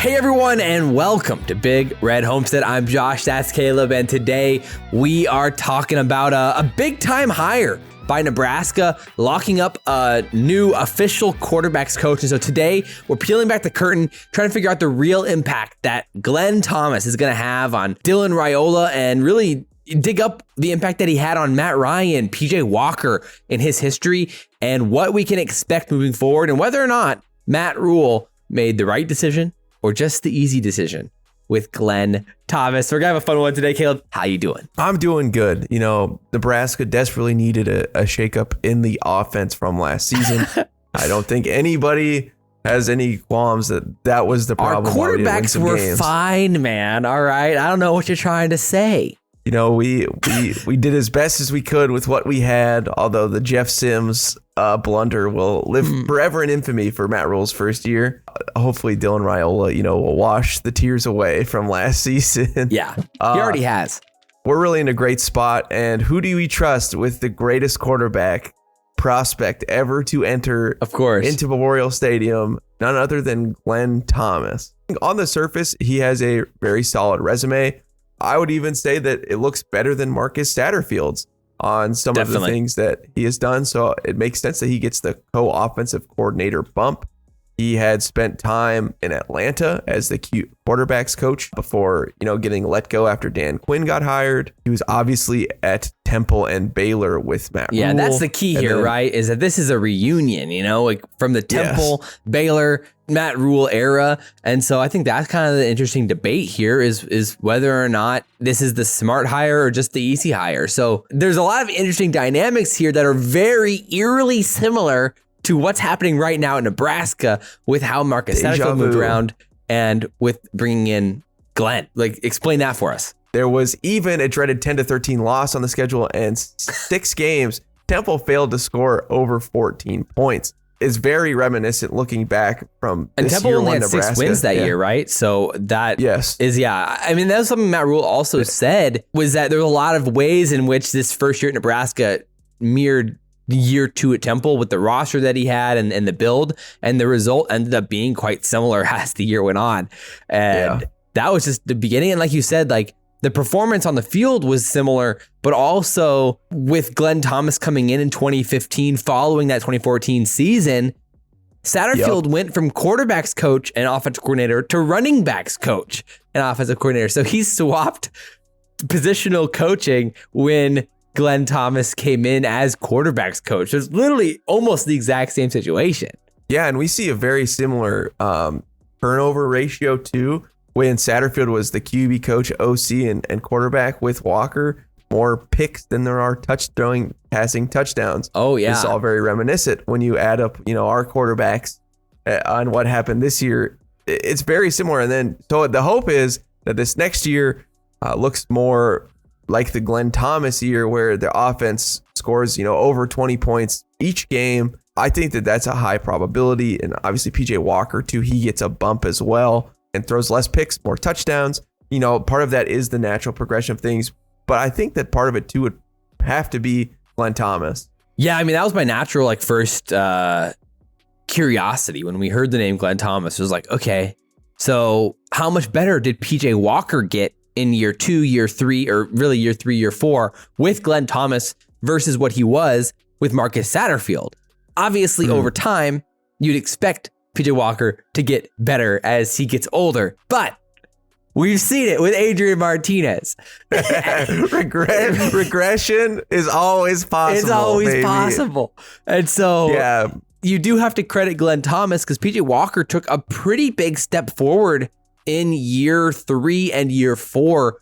Hey everyone, and welcome to Big Red Homestead. I'm Josh, that's Caleb, and today we are talking about a big time hire by Nebraska, locking up a new official quarterbacks coach. And so today we're peeling back the curtain, trying to figure out the real impact that Glenn Thomas is going to have on Dylan Raiola, and really dig up the impact that he had on Matt Ryan, PJ Walker in his history, and what we can expect moving forward, and whether or not Matt Rhule made the right decision or just the easy decision with Glenn Thomas. We're gonna have a fun one today. Caleb, how you doing? I'm doing good. You know, Nebraska desperately needed a shakeup in the offense from last season. I don't think anybody has any qualms that was the problem. Our quarterbacks were fine, man. All right. I don't know what you're trying to say. You know, we did as best as we could with what we had, although the Jeff Sims blunder will live forever in infamy for Matt Rhule's first year. Hopefully Dylan Raiola, will wash the tears away from last season. Yeah, he already has. We're really in a great spot. And who do we trust with the greatest quarterback prospect ever to enter, of course, into Memorial Stadium? None other than Glenn Thomas. On the surface, he has a very solid resume. I would even say that it looks better than Marcus Satterfield's on some of the things that he has done. So it makes sense that he gets the co-offensive coordinator bump. He had spent time in Atlanta as the quarterbacks coach before, getting let go after Dan Quinn got hired. He was obviously at Temple and Baylor with Matt Rhule. Yeah, that's the key here, right? Is that this is a reunion, like from the Temple, Baylor, Matt Rhule era. And so I think that's kind of the interesting debate here is whether or not this is the smart hire or just the easy hire. So there's a lot of interesting dynamics here that are very eerily similar to what's happening right now in Nebraska with how Marcus Satterfield moved around and with bringing in Glenn. Like, explain that for us. There was even a dreaded 10-13 loss on the schedule, and 6 games, Temple failed to score over 14 points. It's very reminiscent looking back from this Temple year only had Nebraska. 6 wins that year, right? So that is, I mean, that was something Matt Rhule also said, was that there were a lot of ways in which this first year at Nebraska mirrored year 2 at Temple with the roster that he had and the build, and the result ended up being quite similar as the year went on. And that was just the beginning. And like you said, like the performance on the field was similar, but also with Glenn Thomas coming in 2015, following that 2014 season, Satterfield went from quarterbacks coach and offensive coordinator to running backs coach and offensive coordinator. So he swapped positional coaching when Glenn Thomas came in as quarterbacks coach. It's literally almost the exact same situation. Yeah, and we see a very similar turnover ratio too. When Satterfield was the QB coach, OC, and quarterback with Walker, more picks than there are passing touchdowns. Oh, yeah. It's all very reminiscent when you add up, our quarterbacks on what happened this year. It's very similar. And then, so the hope is that this next year looks more like the Glenn Thomas year, where the offense scores, over 20 points each game. I think that that's a high probability. And obviously PJ Walker too, he gets a bump as well and throws less picks, more touchdowns. Part of that is the natural progression of things. But I think that part of it too would have to be Glenn Thomas. Yeah, I mean, that was my natural first curiosity when we heard the name Glenn Thomas. It was like, okay, so how much better did PJ Walker get in year 2, year 3, or really year 3, year 4 with Glenn Thomas versus what he was with Marcus Satterfield? Obviously, over time, you'd expect PJ Walker to get better as he gets older, but we've seen it with Adrian Martinez. Regression is always possible. It's always possible. And so you do have to credit Glenn Thomas, because PJ Walker took a pretty big step forward in year 3 and year 4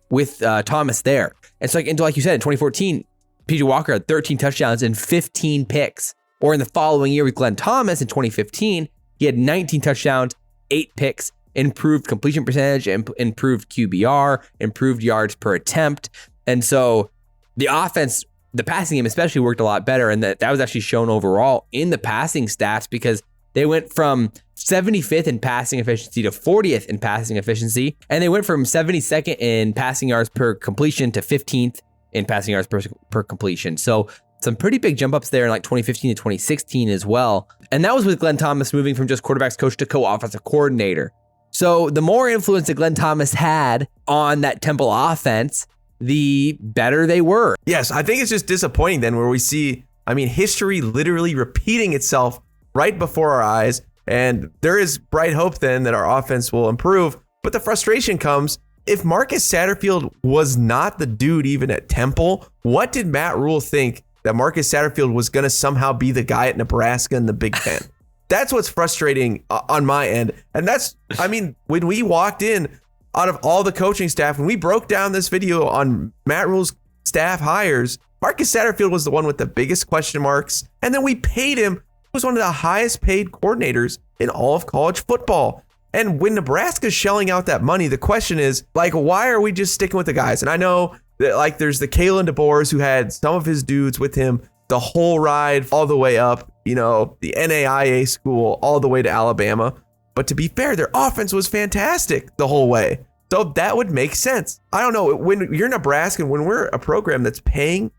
with Thomas there. And so like you said, in 2014, PJ Walker had 13 touchdowns and 15 picks. Or in the following year with Glenn Thomas in 2015, he had 19 touchdowns, 8 picks, improved completion percentage, improved QBR, improved yards per attempt. And so the offense, the passing game especially, worked a lot better. And that was actually shown overall in the passing stats, because they went from 75th in passing efficiency to 40th in passing efficiency. And they went from 72nd in passing yards per completion to 15th in passing yards per completion. So some pretty big jump ups there in 2015 to 2016 as well. And that was with Glenn Thomas moving from just quarterbacks coach to co-offensive coordinator. So the more influence that Glenn Thomas had on that Temple offense, the better they were. Yes, I think it's just disappointing then where we see, history literally repeating itself right before our eyes. And there is bright hope then that our offense will improve. But the frustration comes, if Marcus Satterfield was not the dude even at Temple, what did Matt Rhule think that Marcus Satterfield was going to somehow be the guy at Nebraska in the Big Ten? That's what's frustrating on my end. And that's, when we walked in out of all the coaching staff, when we broke down this video on Matt Rhule's staff hires, Marcus Satterfield was the one with the biggest question marks. And then we paid him. He was one of the highest paid coordinators in all of college football. And when Nebraska's shelling out that money, the question is, why are we just sticking with the guys? And I know that, there's the Kalen DeBoers who had some of his dudes with him the whole ride all the way up, the NAIA school all the way to Alabama. But to be fair, their offense was fantastic the whole way. So that would make sense. I don't know. When you're Nebraska, when we're a program that's paying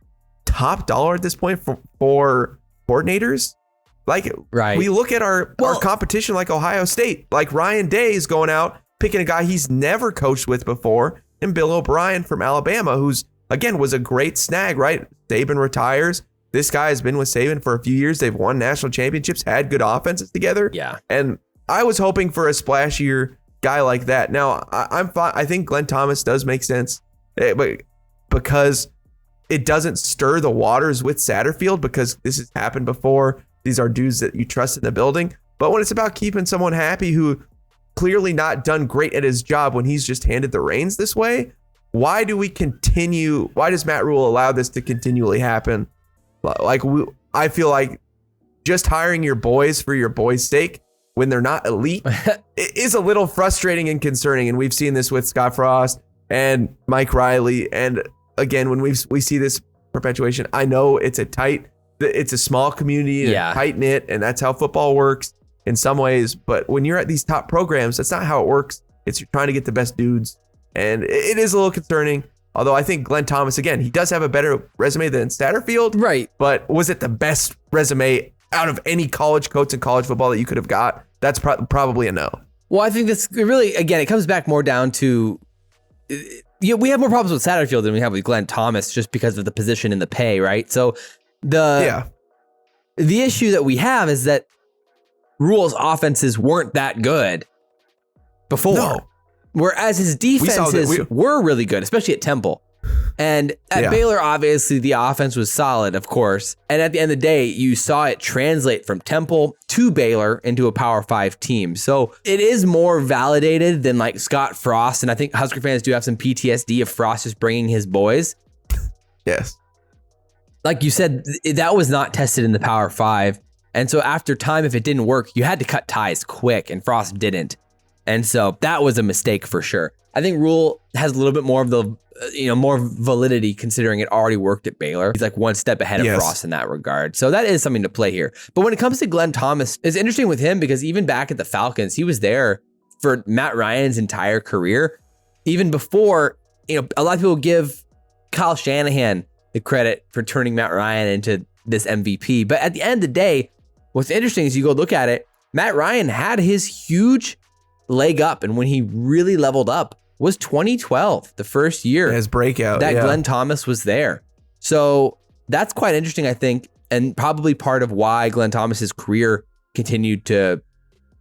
top dollar at this point for coordinators, right. We look at our competition like Ohio State, like Ryan Day is going out, picking a guy he's never coached with before, and Bill O'Brien from Alabama, who's, again, was a great snag, right? Saban retires. This guy has been with Saban for a few years. They've won national championships, had good offenses together. Yeah. And I was hoping for a splashier guy like that. Now, I'm fine. I think Glenn Thomas does make sense, but because it doesn't stir the waters with Satterfield, because this has happened before. These are dudes that you trust in the building. But when it's about keeping someone happy who clearly not done great at his job when he's just handed the reins this way, why does Matt Rhule allow this to continually happen? I feel like just hiring your boys for your boys' sake when they're not elite is a little frustrating and concerning. And we've seen this with Scott Frost and Mike Riley. And again, when we see this perpetuation, I know it's a small community and tight knit, and that's how football works in some ways. But when you're at these top programs, that's not how it works. It's you're trying to get the best dudes. And it is a little concerning. Although I think Glenn Thomas, again, he does have a better resume than Satterfield. Right. But was it the best resume out of any college coach in college football that you could have got? That's probably a no. Well, I think this really, again, it comes back more down to, we have more problems with Satterfield than we have with Glenn Thomas just because of the position and the pay, right? So the issue that we have is that Rhule's offenses weren't that good before. No. Whereas his defenses were really good, especially at Temple. And at Baylor, obviously, the offense was solid, of course. And at the end of the day, you saw it translate from Temple to Baylor into a Power 5 team. So it is more validated than Scott Frost. And I think Husker fans do have some PTSD of Frost just bringing his boys. Yes. Like you said, that was not tested in the Power 5. And so after time, if it didn't work, you had to cut ties quick, and Frost didn't. And so that was a mistake for sure. I think Rhule has a little bit more of the, more validity considering it already worked at Baylor. He's one step ahead of Frost in that regard. So that is something to play here. But when it comes to Glenn Thomas, it's interesting with him because even back at the Falcons, he was there for Matt Ryan's entire career. Even before, a lot of people give Kyle Shanahan the credit for turning Matt Ryan into this MVP. But at the end of the day, what's interesting is you go look at it, Matt Ryan had his huge leg up, and when he really leveled up was 2012, the first year his breakout that Glenn Thomas was there. So that's quite interesting, I think, and probably part of why Glenn Thomas's career continued to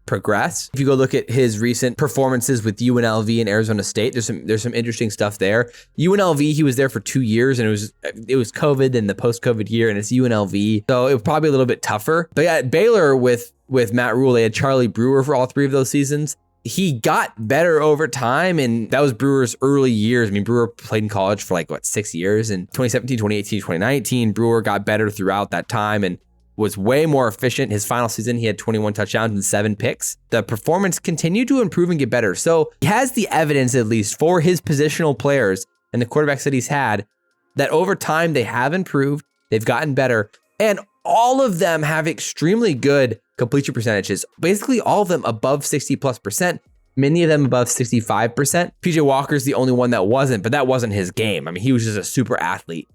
progress. If you go look at his recent performances with UNLV and Arizona State, there's some interesting stuff there. UNLV, he was there for 2 years, and it was COVID and the post-COVID year, and it's UNLV, so it was probably a little bit tougher. But at Baylor with Matt Rhule, they had Charlie Brewer for all 3 of those seasons. He got better over time, and that was Brewer's early years. Brewer played in college for 6 years, in 2017, 2018, 2019. Brewer got better throughout that time and was way more efficient. His final season, he had 21 touchdowns and 7 picks. The performance continued to improve and get better. So he has the evidence, at least for his positional players and the quarterbacks that he's had, that over time they have improved, they've gotten better, and all of them have extremely good completion percentages. Basically all of them above 60+%, many of them above 65%. PJ Walker's the only one that wasn't, but that wasn't his game. He was just a super athlete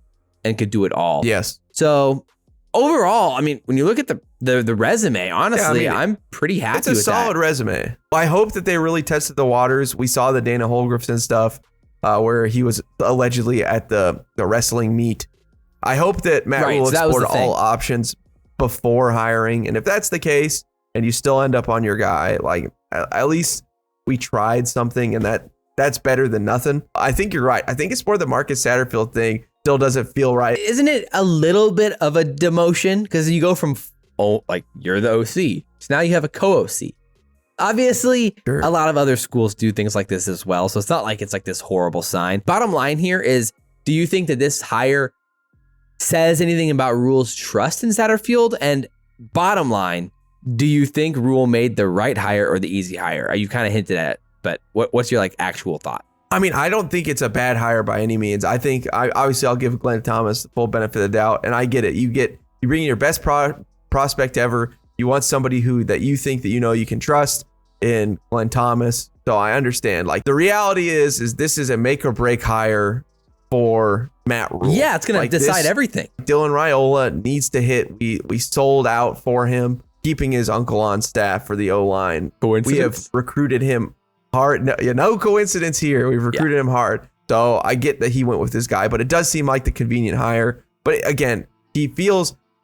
and could do it all. Yes. So overall, I mean, when you look at the resume, honestly, I'm pretty happy with that. It's a solid resume. I hope that they really tested the waters. We saw the Dana Holgorsen stuff where he was allegedly at the wrestling meet. I hope that Matt Rhule explored all options before hiring. And if that's the case and you still end up on your guy, like at least we tried something, and that's better than nothing. I think you're right. I think it's more the Marcus Satterfield thing still doesn't feel right. Isn't it a little bit of a demotion? Because you go from, like you're the OC. So now you have a co-OC. Obviously, a lot of other schools do things like this as well. So it's not like it's like this horrible sign. Bottom line here is, do you think that this hire says anything about Rhule's trust in Satterfield? And bottom line, do you think Rhule made the right hire or the easy hire? You kind of hinted at it, but what's your like actual thought? I mean, I don't think it's a bad hire by any means. I think obviously I'll give Glenn Thomas the full benefit of the doubt, and I get it. You bring in your best prospect ever. You want somebody that you think that you can trust in Glenn Thomas. So I understand. Like the reality is this is a make or break hire for Matt Rhule. Yeah, it's gonna decide everything. Dylan Raiola needs to hit. We sold out for him, keeping his uncle on staff for the O-line. Coincidence? We have recruited him hard. No coincidence here. We've recruited him hard. So I get that he went with this guy, but it does seem like the convenient hire. But again,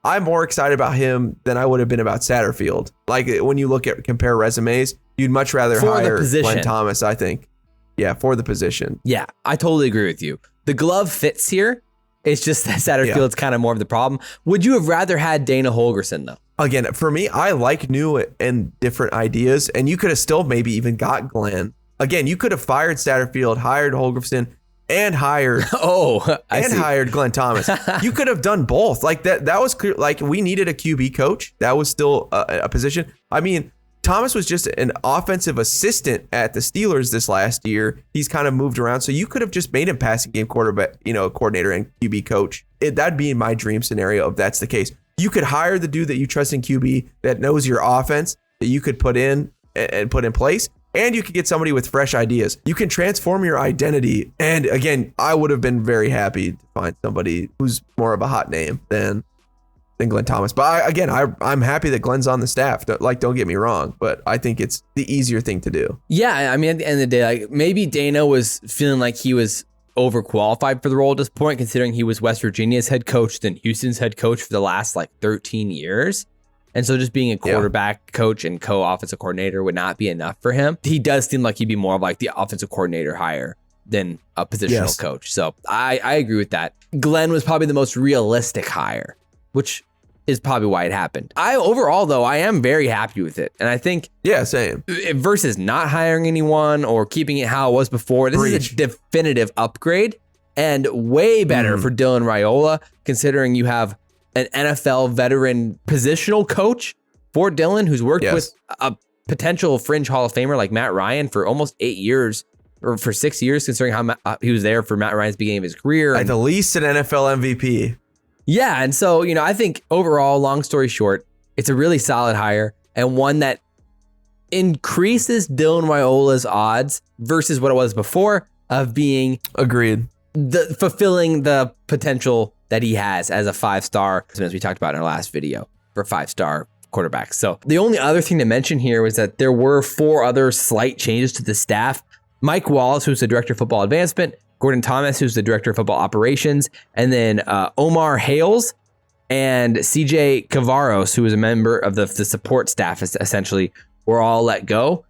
I'm more excited about him than I would have been about Satterfield. Like when you compare resumes, you'd much rather hire Glenn Thomas, I think. Yeah, for the position. Yeah, I totally agree with you. The glove fits here. It's just that Satterfield's kind of more of the problem. Would you have rather had Dana Holgorsen though? Again, for me, I like new and different ideas, and you could have still maybe even got Glenn. Again, you could have fired Satterfield, hired Holgorsen, and hired hired Glenn Thomas. You could have done both. Like that was clear. Like we needed a QB coach. That was still a position. I mean, Thomas was just an offensive assistant at the Steelers this last year. He's kind of moved around. So you could have just made him passing game coordinator and QB coach. That'd be my dream scenario if that's the case. You could hire the dude that you trust in QB that knows your offense that you could put in and put in place. And you could get somebody with fresh ideas. You can transform your identity. And again, I would have been very happy to find somebody who's more of a hot name than Glenn Thomas. But I'm happy that Glenn's on the staff. Don't get me wrong, but I think it's the easier thing to do. Yeah, I mean, at the end of the day, like maybe Dana was feeling like he was overqualified for the role at this point, considering he was West Virginia's head coach, then Houston's head coach for the last 13 years. And so just being a quarterback coach and co-offensive coordinator would not be enough for him. He does seem like he'd be more of like the offensive coordinator hire than a positional coach. So I agree with that. Glenn was probably the most realistic hire, which is probably why it happened. Overall, though, I am very happy with it. And I think same. Versus not hiring anyone or keeping it how it was before, this is a definitive upgrade and way better for Dylan Raiola, considering you have an NFL veteran positional coach for Dylan, who's worked with a potential fringe Hall of Famer like Matt Ryan for almost 8 years, or for 6 years, considering how he was there for Matt Ryan's beginning of his career. At the least an NFL MVP. Yeah, and so, I think overall, long story short, it's a really solid hire and one that increases Dylan Raiola's odds versus what it was before of being fulfilling the potential that he has as a 5-star, as we talked about in our last video, for 5-star quarterbacks. So the only other thing to mention here was that there were 4 other slight changes to the staff. Mike Wallace, who's the director of football advancement, Gordon Thomas, who's the director of football operations, and then Omar Hales and CJ Cavaros, who was a member of the support staff, essentially, were all let go.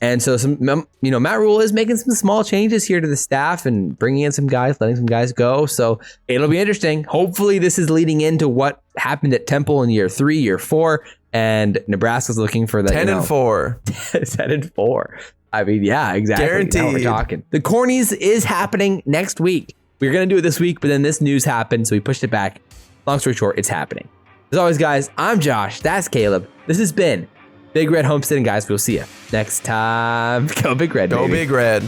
And so Matt Rhule is making some small changes here to the staff and bringing in some guys, letting some guys go. So it'll be interesting. Hopefully this is leading into what happened at Temple in year 3, year 4, and Nebraska's looking for the 10-4. 10-4. I mean, yeah, exactly. Guaranteed. Now we're talking. The Cornies is happening next week. We were going to do it this week, but then this news happened, so we pushed it back. Long story short, it's happening. As always, guys, I'm Josh. That's Caleb. This has been Big Red Homestead, and guys, we'll see you next time. Go Big Red, baby. Go Big Red.